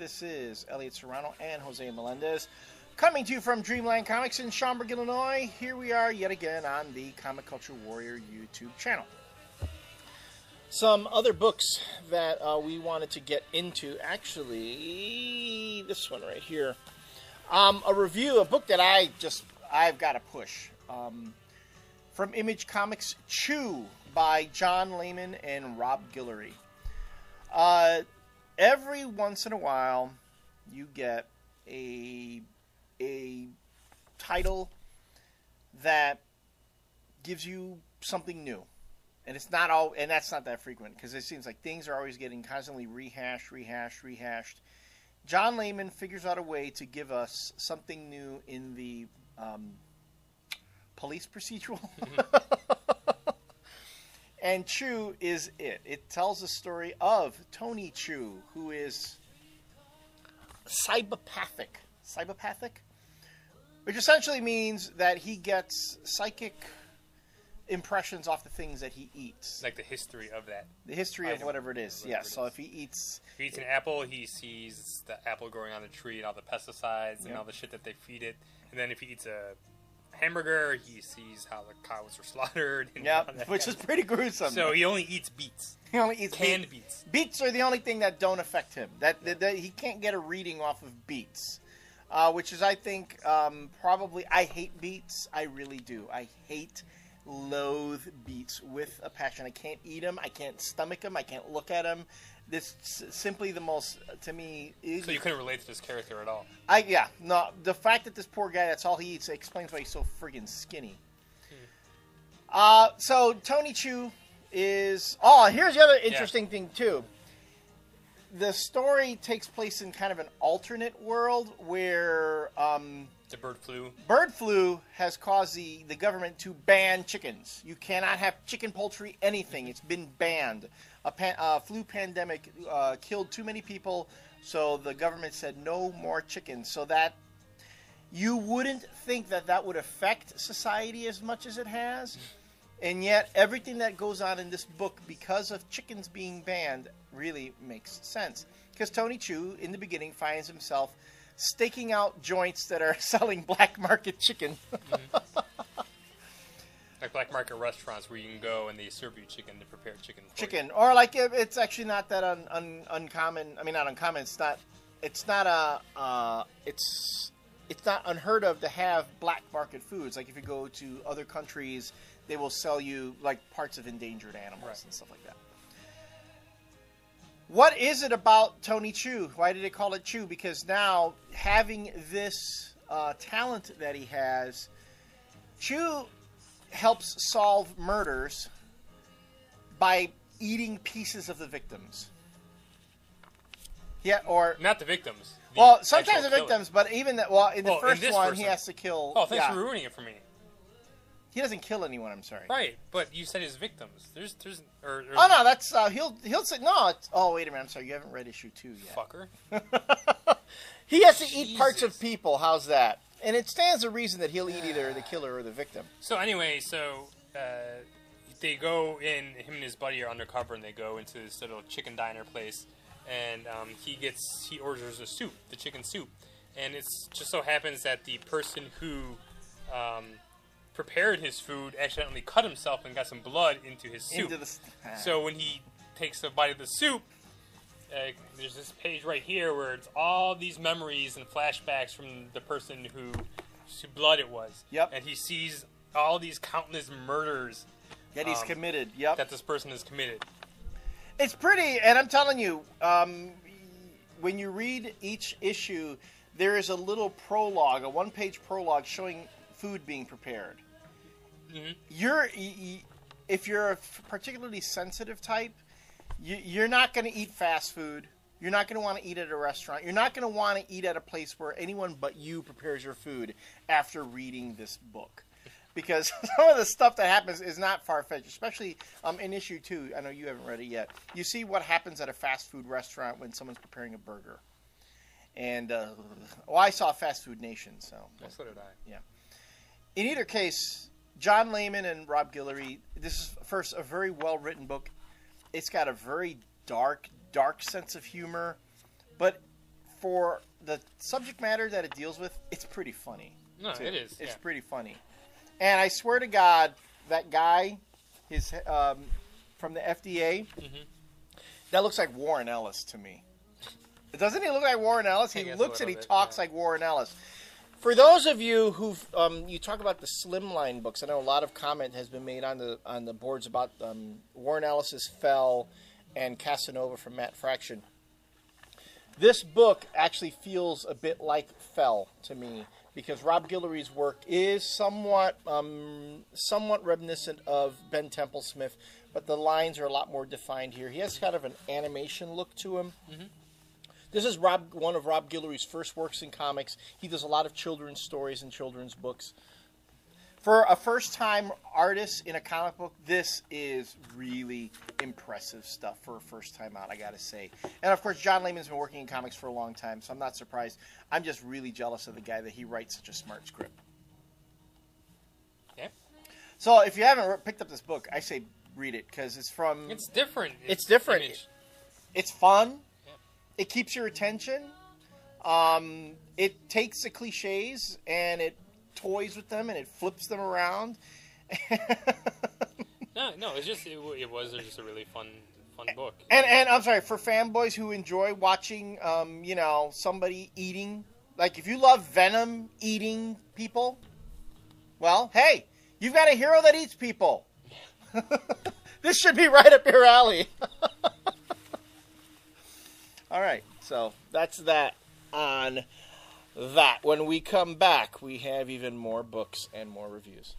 This is Elliott Serrano and Jose Melendez coming to you from Dreamland Comics in Schaumburg, Illinois. Here we are yet again on the Comic Culture Warrior YouTube channel. Some other books that we wanted to get into, actually, this one right here. A review, a book that I've got to push. From Image Comics, Chew by John Layman and Rob Guillory. Every once in a while, you get a title that gives you something new, and it's not all, and that's not that frequent because it seems like things are always getting constantly rehashed. John Layman figures out a way to give us something new in the police procedural. And Chew is it. It tells the story of Tony Chew, who is psychopathic, which essentially means that he gets psychic impressions off the things that he eats. Like the history of that. The history of whatever it is. Yes. So if he eats an apple, he sees the apple growing on the tree and all the pesticides and all the shit that they feed it. And then if he eats a hamburger, he sees how the cows are slaughtered. Which is pretty gruesome. So he only eats beets. He only eats canned beets. Beets are the only thing that don't affect him. That he can't get a reading off of beets, which is, I think, probably. I hate beets. I really do. I loathe beets with a passion. I can't eat them. I can't stomach them. I can't look at them. This simply the most, to me. So you couldn't relate to this character at all? The fact that this poor guy, that's all he eats, explains why he's so friggin' skinny. So Tony Chew is... Oh, here's the other interesting thing, too. The story takes place in kind of an alternate world where... the bird flu. Bird flu has caused the government to ban chickens. You cannot have chicken, poultry, anything. It's been banned. A flu pandemic killed too many people, so the government said no more chickens. So that you wouldn't think that would affect society as much as it has. And yet everything that goes on in this book, because of chickens being banned, really makes sense. Because Tony Chew, in the beginning, finds himself staking out joints that are selling black market chicken. Like black market restaurants where you can go and they serve you chicken, the prepared chicken. Or like it's actually not that uncommon. I mean, not uncommon. It's not unheard of to have black market foods. Like if you go to other countries, they will sell you like parts of endangered animals and stuff like that. What is it about Tony Chew? Why did they call it Chew? Because now, having this talent that he has, Chew helps solve murders by eating pieces of the victims. Yeah, or... Not the victims. Well, sometimes the victims, but even that... Well, in the first one, he has to kill... Oh, thanks for ruining it for me. He doesn't kill anyone, I'm sorry. Right, but you said his victims. Oh, no, that's... he'll say... No, oh, wait a minute, I'm sorry. You haven't read issue 2 yet. Fucker. He has to eat parts of people. How's that? And it stands to reason that he'll eat either the killer or the victim. So anyway, they go in, him and his buddy are undercover, and they go into this little chicken diner place, and he orders a soup, the chicken soup. And it just so happens that the person who... prepared his food, accidentally cut himself and got some blood into his soup. So when he takes a bite of the soup, there's this page right here where it's all these memories and flashbacks from the person whose blood it was. Yep. And he sees all these countless murders that he's committed. Yep. That this person has committed. It's pretty, and I'm telling you, when you read each issue, there is a little prologue, a one-page prologue showing food being prepared. Mm-hmm. If you're a particularly sensitive type, you're not going to eat fast food. You're not going to want to eat at a restaurant. You're not going to want to eat at a place where anyone but you prepares your food after reading this book. Because some of the stuff that happens is not far-fetched, especially in issue 2. I know you haven't read it yet. You see what happens at a fast food restaurant when someone's preparing a burger. And, I saw Fast Food Nation, so. Well, so did I. Yeah. In either case, John Layman and Rob Guillory, this is, first, a very well-written book. It's got a very dark sense of humor. But for the subject matter that it deals with, it's pretty funny. No, too. it is. It's pretty funny. And I swear to God, that guy, from the FDA, that looks like Warren Ellis to me. Doesn't he look like Warren Ellis? He looks and he talks like Warren Ellis. For those of you who you talk about the Slimline books, I know a lot of comment has been made on the boards about Warren Ellis's Fell and Casanova from Matt Fraction. This book actually feels a bit like Fell to me because Rob Guillory's work is somewhat reminiscent of Ben Templesmith, but the lines are a lot more defined here. He has kind of an animation look to him. Mm-hmm. This is one of Rob Guillory's first works in comics. He does a lot of children's stories and children's books. For a first-time artist in a comic book, this is really impressive stuff for a first time out, I gotta say. And of course, John Layman's been working in comics for a long time, so I'm not surprised. I'm just really jealous of the guy that he writes such a smart script. Yeah. So if you haven't picked up this book, I say read it, because it's from... It's different. It's different. It's fun. It keeps your attention. It takes the cliches and it toys with them and it flips them around. No, it was just a really fun book. And I'm sorry, for fanboys who enjoy watching, somebody eating, like if you love Venom eating people, well, hey, you've got a hero that eats people. This should be right up your alley. All right, so that's that on that. When we come back, we have even more books and more reviews.